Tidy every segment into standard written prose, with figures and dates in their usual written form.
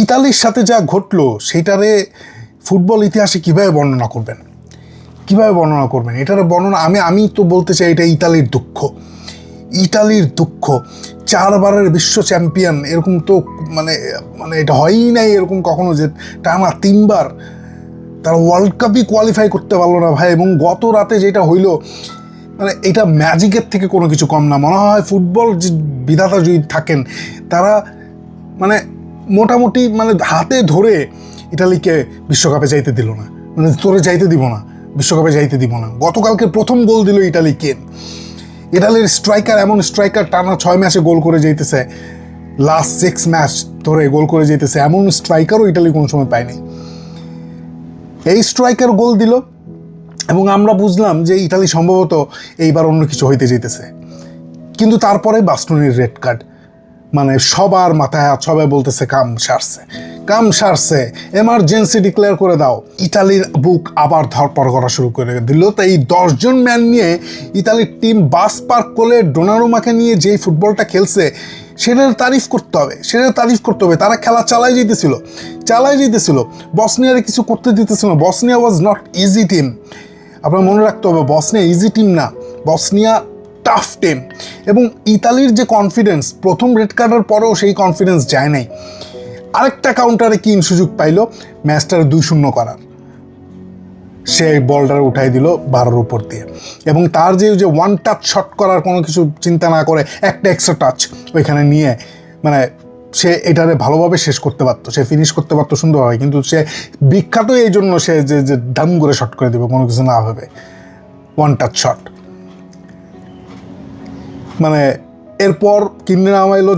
ইতালির সাথে যা ঘটলো সেইটারে ফুটবল ইতিহাসে কীভাবে বর্ণনা করবেন? এটার বর্ণনা আমি তো বলতে চাই এটা ইতালির দুঃখ। 4 বারের বিশ্ব চ্যাম্পিয়ন, এরকম তো মানে এটা হয়ই নাই এরকম কখনো যে টানা 3 বার তারা ওয়ার্ল্ড কাপই কোয়ালিফাই করতে পারলো না ভাই। এবং গত রাতে যেটা হইলো মানে এটা ম্যাজিকের থেকে কোনো কিছু কম না। মনে হয় ফুটবল যে বিধাতা যদি থাকেন তারা মানে মোটামুটি হাতে ধরে ইটালিকে বিশ্বকাপে যাইতে দিল না, বিশ্বকাপে যাইতে দিব না। গতকালকে প্রথম গোল দিল ইটালি কেন। ইটালির স্ট্রাইকার এমন স্ট্রাইকার টানা 6 ম্যাচে গোল করে যেতেছে, লাস্ট 6 ম্যাচ ধরে গোল করে যেতেছে, এমন স্ট্রাইকারও ইটালি কোনো সময় পায়নি। এই স্ট্রাইকার গোল দিল এবং আমরা বুঝলাম যে ইটালি সম্ভবত এইবার অন্য কিছু হইতে যেতেছে। কিন্তু তারপরে বাস্টনির রেড কার্ড, সবার মাথায় হাত, সবাই বলতেছে কাম সারছে, এমার্জেন্সি ডিক্লেয়ার করে দাও। ইটালির বুক আবার ধরপড় করা শুরু করে দিল। তো এই 10 জন ম্যান নিয়ে ইতালির টিম বাস পার্ক করে ডোনারুমাকে নিয়ে যেই ফুটবলটা খেলছে সেটার তারিফ করতে হবে। তারা খেলা চালাই যেতেছিল, বসনিয়ারে কিছু করতে দিতেছিল। Bosnia was not easy team, আপনার মনে রাখতে হবে বসনিয়া ইজি টিম না, বসনিয়া টাফ টিম। এবং ইতালির যে কনফিডেন্স, প্রথম রেড কার্ডের পরেও সেই কনফিডেন্স যায় নাই। আরেকটা কাউন্টারে কিন সুযোগ পাইল ম্যাচটার 2-0 করার, সে বলটার উঠাই দিল 12-র উপর দিয়ে। এবং তার যে ওয়ান টাচ শট করার কোনো কিছু চিন্তা না করে একটা এক্সট্রা টাচ ওইখানে নিয়ে সে এটারে ভালোভাবে শেষ করতে পারতো, সে ফিনিশ করতে পারতো সুন্দরভাবে। কিন্তু সে বিখ্যাত এই জন্য সে যে ডাম করে শট করে দেবে কোনো কিছু না ভেবে, ওয়ান টাচ শট। এরপর কিনরে নামাইলো,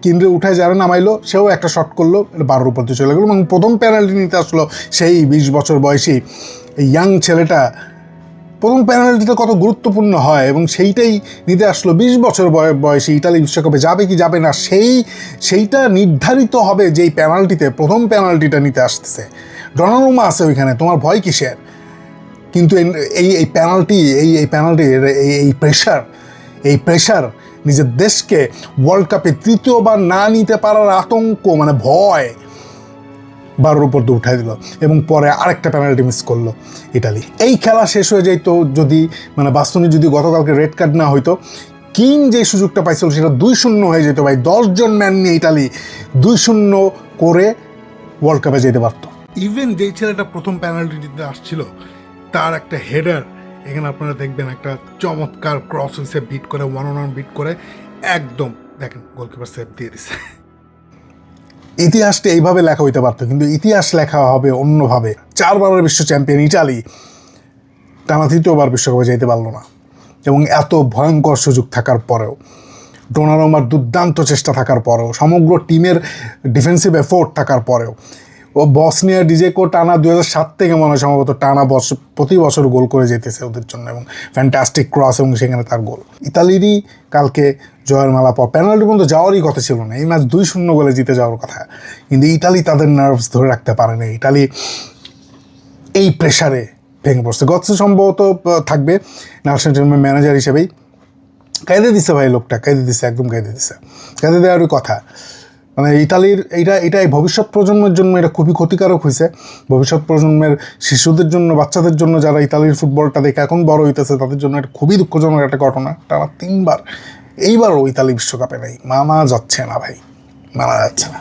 কিনরে উঠায় যারা নামাইলো সেও একটা শট করলো, 12-র উপর দিয়ে চলে গেলো। এবং প্রথম পেনাল্টি নিতে আসলো সেই 20 বছর বয়সী ইয়াং ছেলেটা। প্রথম পেনাল্টিটা কত গুরুত্বপূর্ণ হয় এবং সেইটাই নিতে আসলো 20 বছর বয়সী। ইতালি বিশ্বকাপে যাবে কি যাবে না সেইটা নির্ধারিত হবে যেই পেনাল্টিতে, প্রথম পেনাল্টিটা নিতে আসতেছে। ডনারুমা আছে ওইখানে, তোমার ভয় কিসের? কিন্তু এই পেনাল্টির এই প্রেশার নিজের দেশকে ওয়ার্ল্ড কাপে 3য়বার না নিতে পারার আতঙ্ক, ভয় 12-র উপর দিয়ে উঠাই দিল। এবং পরে আরেকটা পেনাল্টি মিস করলো ইটালি। এই খেলা শেষ হয়ে যাইত যদি বাস্তনি যদি গতকালকে রেড কার্ড না হইতো, কিন যে সুযোগটা পাইছিল সেটা 2-0 হয়ে যেত ভাই। 10 জন ম্যান নিয়ে ইটালি 2-0 করে ওয়ার্ল্ড কাপে যেতে পারতো। ইভেন যেই ছেলেটা প্রথম পেনাল্টি দিতে আসছিল তার একটা হেডার, এখানে আপনারা দেখবেন একটা চমৎকার ক্রস হয়েছে, বিট করে 1-on-1 বিট করে একদম দেখেন গোলকিপার সেভ দিয়ে দিছে। ইতিহাসটা এইভাবে লেখা হইতে পারতো, কিন্তু ইতিহাস লেখা হবে অন্যভাবে। 4 বারের বিশ্ব চ্যাম্পিয়ন ইটালি টানা 3য়বার বিশ্বকাপে যেতে পারলো না। এবং এত ভয়ঙ্কর সুযোগ থাকার পরেও, ডোনারুমার দুর্দান্ত চেষ্টা থাকার পরেও, সমগ্র টিমের ডিফেন্সিভ এফোর্ট থাকার পরেও, বসনিয়া ডিজেকো টানা 2007 থেকে মনে হয় সম্ভবত টানা প্রতি বছর গোল করে যেতেছে ওদের জন্য, এবং ফ্যান্টাস্টিক ক্রস এবং সেখানে তার গোল। ইতালিরই কালকে জয়ের মালা পর পেনাল্টি পর্যন্ত যাওয়ারই কথা ছিল না, এই ম্যাচ 2-0 গোলে জিতে যাওয়ার কথা। কিন্তু ইতালি তাদের নার্ভস ধরে রাখতে পারে না। ইতালি এই প্রেশারে ভেঙে পড়ছে। গতসে সম্ভবত থাকবে ন্যাশনাল টিমের ম্যানেজার হিসেবেই। কায়দে দিছে ভাই লোকটা, একদম কায়দে দেওয়ারই কথা। ইতালির এটাই ভবিষ্যৎ প্রজন্মের জন্য এটা খুবই ক্ষতিকারক হয়েছে। ভবিষ্যৎ প্রজন্মের শিশুদের জন্য, বাচ্চাদের জন্য, যারা ইতালির ফুটবলটা দেখে এখন বড় হইতেছে তাদের জন্য এটা খুবই দুঃখজনক একটা ঘটনা। টানা 3 বার, এইবারও ইতালি বিশ্বকাপে নেই। মানা যাচ্ছে না ভাই, মানা যাচ্ছে না।